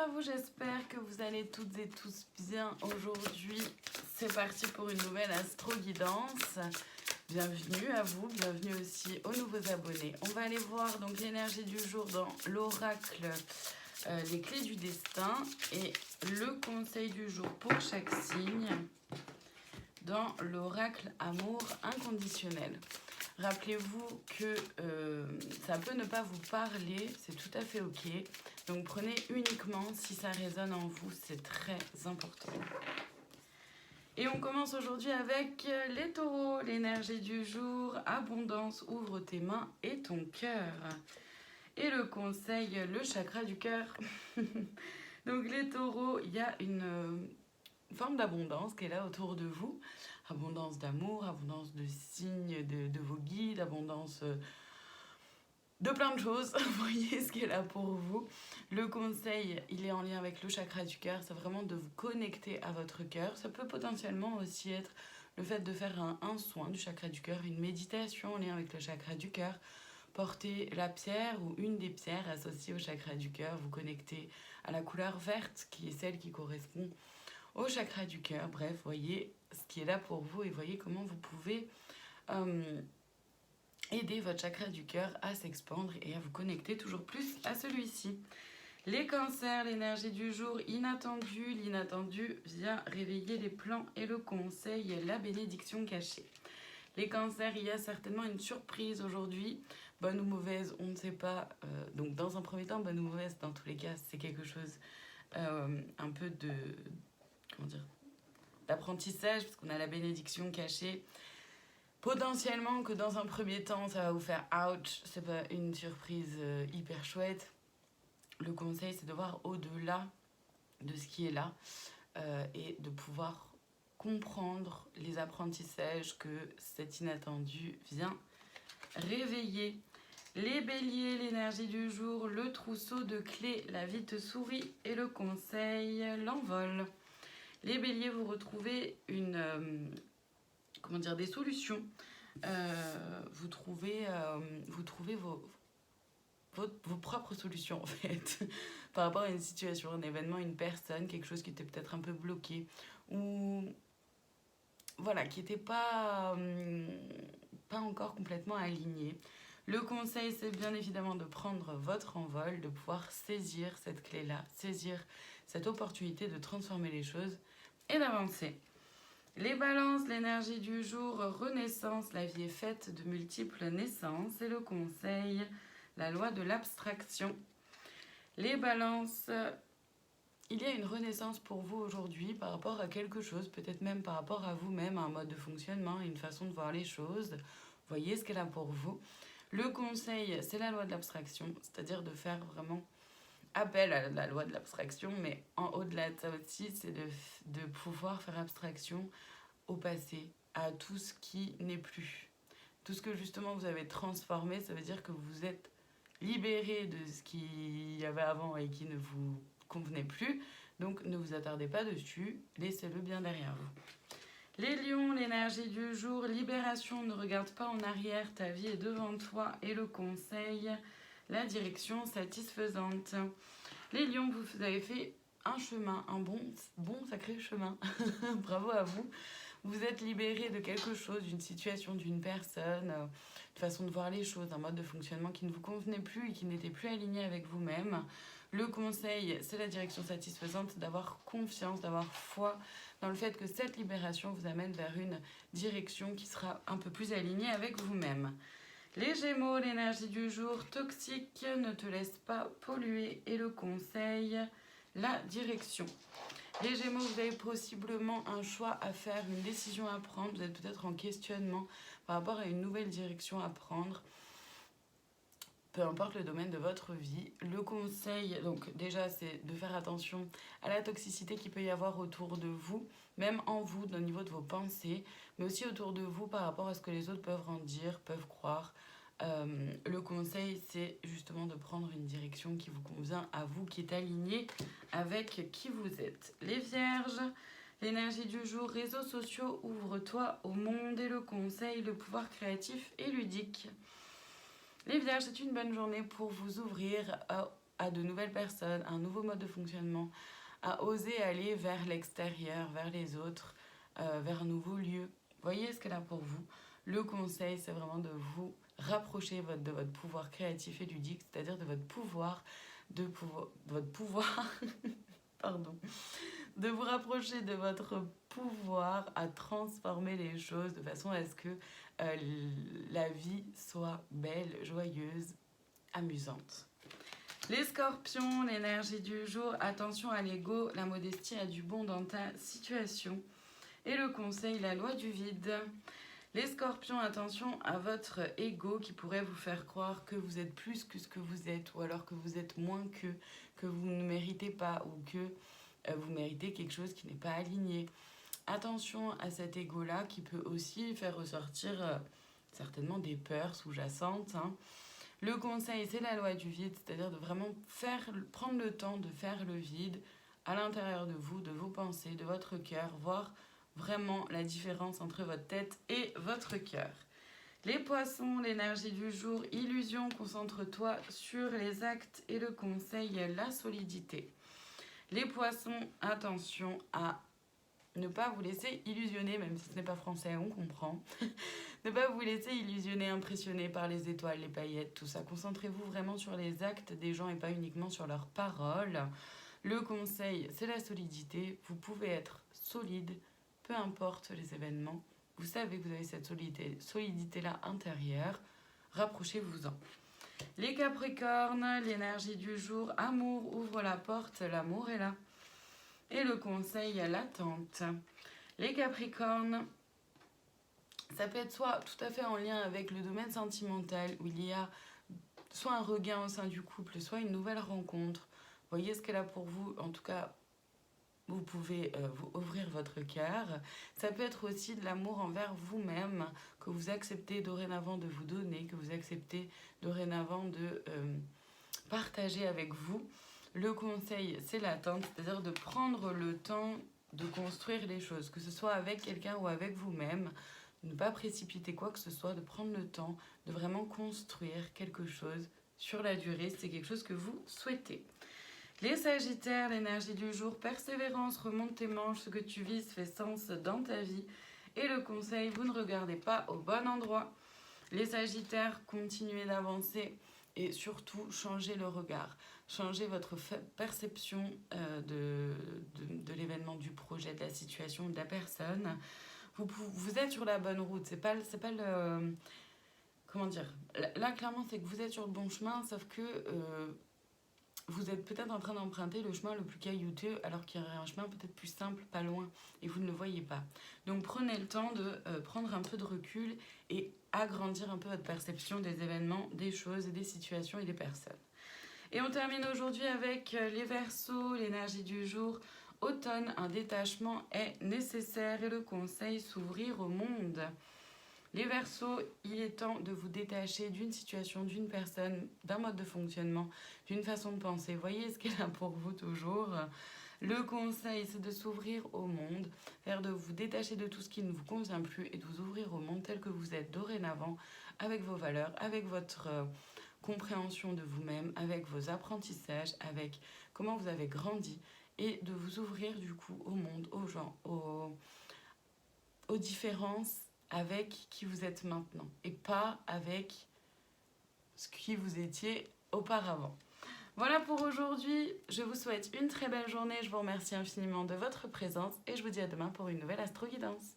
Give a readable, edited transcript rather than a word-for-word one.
vous, j'espère que vous allez toutes et tous bien aujourd'hui. C'est parti pour une nouvelle astro-guidance. Bienvenue à vous, bienvenue aussi aux nouveaux abonnés. On va aller voir donc l'énergie du jour dans l'oracle, les clés du destin et le conseil du jour pour chaque signe dans l'oracle amour inconditionnel. Rappelez-vous que ça peut ne pas vous parler, c'est tout à fait ok. Donc prenez uniquement si ça résonne en vous, c'est très important. Et on commence aujourd'hui avec les taureaux, l'énergie du jour, abondance, ouvre tes mains et ton cœur. Et le conseil, le chakra du cœur. Donc les taureaux, il y a une forme d'abondance qui est là autour de vous. Abondance d'amour, abondance de signes de vos guides, abondance de plein de choses. Vous voyez ce qui est là pour vous. Le conseil, il est en lien avec le chakra du cœur. C'est vraiment de vous connecter à votre cœur. Ça peut potentiellement aussi être le fait de faire un soin du chakra du cœur, une méditation en lien avec le chakra du cœur. Porter la pierre ou une des pierres associées au chakra du cœur. Vous connecter à la couleur verte qui est celle qui correspond au chakra du cœur. Bref, voyez ce qui est là pour vous et voyez comment vous pouvez aider votre chakra du cœur à s'expandre et à vous connecter toujours plus à celui-ci. Les cancers, l'énergie du jour, inattendu. L'inattendu vient réveiller les plans et le conseil, la bénédiction cachée. Les cancers, il y a certainement une surprise aujourd'hui. Bonne ou mauvaise, on ne sait pas. Donc dans un premier temps, bonne ou mauvaise, dans tous les cas, c'est quelque chose un peu de... Comment dire, d'apprentissage, parce qu'on a la bénédiction cachée. Potentiellement que dans un premier temps, ça va vous faire ouch, c'est pas une surprise hyper chouette. Le conseil, c'est de voir au-delà de ce qui est là et de pouvoir comprendre les apprentissages que cet inattendu vient réveiller. Les béliers, l'énergie du jour, le trousseau de clés, la vie te sourit et le conseil, l'envol. Les béliers, vous retrouvez des solutions. Vous trouvez vos propres solutions en fait par rapport à une situation, un événement, une personne, quelque chose qui était peut-être un peu bloqué ou voilà, qui n'était pas encore complètement aligné. Le conseil, c'est bien évidemment de prendre votre envol, de pouvoir saisir cette clé-là, saisir cette opportunité de transformer les choses et d'avancer. Les balances, l'énergie du jour, renaissance, la vie est faite de multiples naissances et le conseil, la loi de l'abstraction. Les balances, il y a une renaissance pour vous aujourd'hui par rapport à quelque chose, peut-être même par rapport à vous-même, un mode de fonctionnement, une façon de voir les choses. Voyez ce qu'elle a pour vous. Le conseil, c'est la loi de l'abstraction, c'est-à-dire de faire vraiment appel à la loi de l'abstraction, mais au-delà de ça aussi, c'est de pouvoir faire abstraction au passé, à tout ce qui n'est plus. Tout ce que justement vous avez transformé, ça veut dire que vous êtes libéré de ce qu'il y avait avant et qui ne vous convenait plus. Donc ne vous attardez pas dessus, laissez-le bien derrière vous. Les lions, l'énergie du jour, libération, ne regarde pas en arrière, ta vie est devant toi et le conseil, la direction satisfaisante. Les lions, vous avez fait un chemin, un bon sacré chemin. Bravo à vous. Vous êtes libéré de quelque chose, d'une situation, d'une personne, de façon de voir les choses, d'un mode de fonctionnement qui ne vous convenait plus et qui n'était plus aligné avec vous-même. Le conseil, c'est la direction satisfaisante, d'avoir confiance, d'avoir foi dans le fait que cette libération vous amène vers une direction qui sera un peu plus alignée avec vous-même. Les Gémeaux, l'énergie du jour, toxique, ne te laisse pas polluer et le conseil, la direction. Les Gémeaux, vous avez possiblement un choix à faire, une décision à prendre, vous êtes peut-être en questionnement par rapport à une nouvelle direction à prendre. Peu importe le domaine de votre vie, le conseil, donc déjà, c'est de faire attention à la toxicité qu'il peut y avoir autour de vous, même en vous, au niveau de vos pensées, mais aussi autour de vous par rapport à ce que les autres peuvent en dire, peuvent croire. Le conseil, c'est justement de prendre une direction qui vous convient à vous, qui est alignée avec qui vous êtes. Les Vierges, l'énergie du jour, réseaux sociaux, ouvre-toi au monde et le conseil, le pouvoir créatif et ludique. Les Vierges, c'est une bonne journée pour vous ouvrir à de nouvelles personnes, à un nouveau mode de fonctionnement, à oser aller vers l'extérieur, vers les autres, vers un nouveau lieu. Voyez ce qu'elle a pour vous. Le conseil, c'est vraiment de vous rapprocher de votre pouvoir créatif et ludique, c'est-à-dire de votre pouvoir, pardon, de vous rapprocher de votre pouvoir à transformer les choses de façon à ce que la vie soit belle, joyeuse, amusante. Les scorpions, l'énergie du jour, attention à l'ego, la modestie a du bon dans ta situation. Et le conseil, la loi du vide. Les scorpions, attention à votre ego qui pourrait vous faire croire que vous êtes plus que ce que vous êtes, ou alors que vous êtes moins que vous ne méritez pas, ou que vous méritez quelque chose qui n'est pas aligné. Attention à cet ego-là qui peut aussi faire ressortir certainement des peurs sous-jacentes. Le conseil, c'est la loi du vide, c'est-à-dire de vraiment prendre le temps de faire le vide à l'intérieur de vos pensées, de votre cœur, voir vraiment la différence entre votre tête et votre cœur. Les poissons, l'énergie du jour, illusion, concentre-toi sur les actes et le conseil, la solidité. Les poissons, attention à ne pas vous laisser illusionner, même si ce n'est pas français, on comprend. Ne pas vous laisser illusionner, impressionner par les étoiles, les paillettes, tout ça. Concentrez-vous vraiment sur les actes des gens et pas uniquement sur leurs paroles. Le conseil, c'est la solidité. Vous pouvez être solide, peu importe les événements. Vous savez que vous avez cette solidité-là intérieure. Rapprochez-vous-en. Les Capricornes, l'énergie du jour, amour, ouvre la porte, l'amour est là. Et le conseil, l'attente. Les Capricornes, ça peut être soit tout à fait en lien avec le domaine sentimental, où il y a soit un regain au sein du couple, soit une nouvelle rencontre. Voyez ce qu'elle a pour vous. En tout cas, vous pouvez vous ouvrir votre cœur. Ça peut être aussi de l'amour envers vous-même, que vous acceptez dorénavant de vous donner, que vous acceptez dorénavant de partager avec vous. Le conseil, c'est l'attente, c'est-à-dire de prendre le temps de construire les choses, que ce soit avec quelqu'un ou avec vous-même, ne pas précipiter quoi que ce soit, de prendre le temps de vraiment construire quelque chose sur la durée, c'est quelque chose que vous souhaitez. Les Sagittaires, l'énergie du jour, persévérance, remonte tes manches, ce que tu vises fait sens dans ta vie. Et le conseil, vous ne regardez pas au bon endroit. Les Sagittaires, continuez d'avancer et surtout changez le regard. Changez votre perception de l'événement, du projet, de la situation, de la personne. Vous êtes sur la bonne route. C'est pas le... Comment dire? Là, clairement, c'est que vous êtes sur le bon chemin, sauf que vous êtes peut-être en train d'emprunter le chemin le plus caillouteux, alors qu'il y aurait un chemin peut-être plus simple, pas loin, et vous ne le voyez pas. Donc, prenez le temps de prendre un peu de recul et agrandir un peu votre perception des événements, des choses, des situations et des personnes. Et on termine aujourd'hui avec les Verseaux, l'énergie du jour. Automne, un détachement est nécessaire et le conseil, s'ouvrir au monde. Les Verseaux, il est temps de vous détacher d'une situation, d'une personne, d'un mode de fonctionnement, d'une façon de penser. Voyez ce qu'elle a pour vous toujours. Le conseil, c'est de s'ouvrir au monde, faire de vous détacher de tout ce qui ne vous convient plus et de vous ouvrir au monde tel que vous êtes dorénavant, avec vos valeurs, avec votre compréhension de vous-même, avec vos apprentissages, avec comment vous avez grandi, et de vous ouvrir du coup au monde, aux gens, aux différences avec qui vous êtes maintenant et pas avec ce qui vous étiez auparavant. Voilà pour aujourd'hui, je vous souhaite une très belle journée, je vous remercie infiniment de votre présence et je vous dis à demain pour une nouvelle Astro Guidance.